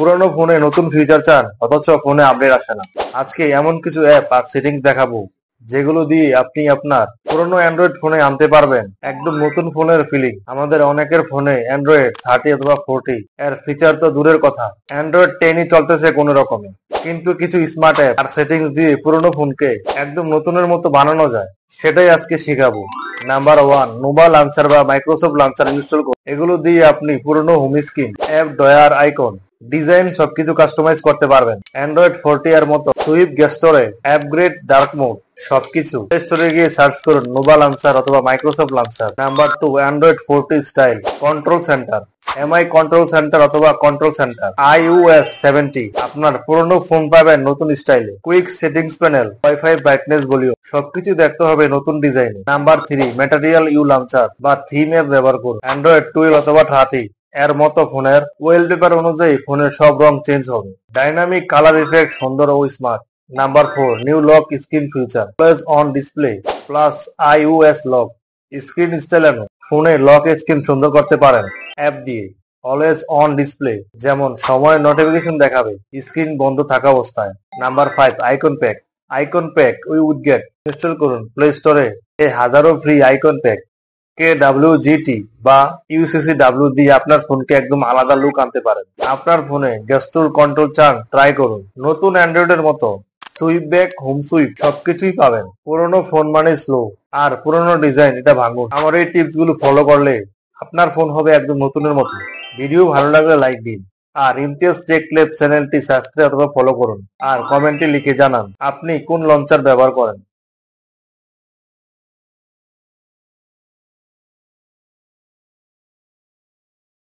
পুরনো ফোনে নতুন ফিচার চান অথচ ফোনে আপডেট আসে না। আজকে এমন কিছু অ্যাপ আর সেটিংস দেখাবো যেগুলো দিয়ে আপনি আপনার পুরনো অ্যান্ড্রয়েড ফোনে আনতে পারবেন একদম নতুন ফোনের ফিলিং। আমাদের অনেকের ফোনে অ্যান্ড্রয়েড 30 অথবা 40 এর ফিচার তো দূরের কথা, অ্যান্ড্রয়েড 10ই চলতেছে কোনো রকমে। কিন্তু কিছু স্মার্ট অ্যাপ আর সেটিংস দিয়ে পুরনো ফোনকে একদম নতুনের মতো বানানো যায়, সেটাই আজকে শিখাবো। নাম্বার 1, নোভা লঞ্চার বা মাইক্রোসফট লঞ্চার ইনস্টল করুন। এগুলো দিয়ে আপনি পুরনো home screen, app, drawer, icon, design সবকিছু কাস্টমাইজ করতে পারবেন। অ্যান্ড্রয়েড 40 এর মতো সুইপ গেস্টরে আপগ্রেড, ডার্ক মোড সবকিছু। প্লে স্টোরে গিয়ে সার্চ করুন নোভা লঞ্চার অথবা Microsoft launcher. Number 2, Android 40 style control centre, MI control centre অথবা কন্ট্রোল সেন্টার। iOS 70 আপনার পুরনো ফোন পাবেন নতুন স্টাইলে। Quick settings panel, wifi, brightness, volume সবকিছু দেখতে হবে নতুন ডিজাইনে। নাম্বার 3, ম্যাটেরিয়াল ইউ লঞ্চার বা থিম অ্যাপ ব্যবহার করুন। অ্যান্ড্রয়েড 12 অথবা 30 এর মতো ফোনের ওয়েলপেপার অনুযায়ী ফোনের সব রং চেঞ্জ হবে। ডাইনামিক কালার ইফেক্ট, সুন্দর ও smart. Number 4, new lock screen feature, always on display plus iOS lock screen style. ফোনে লক স্ক্রিন সুন্দর করতে পারেন অ্যাপ দিয়ে। অলওয়েজ অন ডিসপ্লে, যেমন সময় নোটিফিকেশন দেখাবে স্ক্রিন বন্ধ থাকা অবস্থায়। Number 5, icon pack widget install করুন প্লে স্টোরে। হাজারো ফ্রি আইকন প্যাক KWGT বা UCCW দিয়ে আপনার ফোনকে একদম আলাদা লুক আনতে পারেন। আপনার ফোনে গেস্টুর কন্ট্রোল চান, ট্রাই করুন। নতুন অ্যান্ড্রয়েডের মতো সুইপ ব্যাক, হোম সুইপ সবকিছুই পাবেন। পুরনো ফোন মানে স্লো, আর পুরনো ডিজাইন এটা ভাঙুন। আমার এই টিপস গুলো ফলো করলে আপনার ফোন হবে একদম নতুনের মতো। ভিডিও ভালো লাগলে লাইক দিন, আর ইমতিয়াজ টেক ল্যাব চ্যানেলটি সাবস্ক্রাইব অথবা ফলো করুন, আর কমেন্টে লিখে জানান আপনি কোন লঞ্চার ব্যবহার করেন।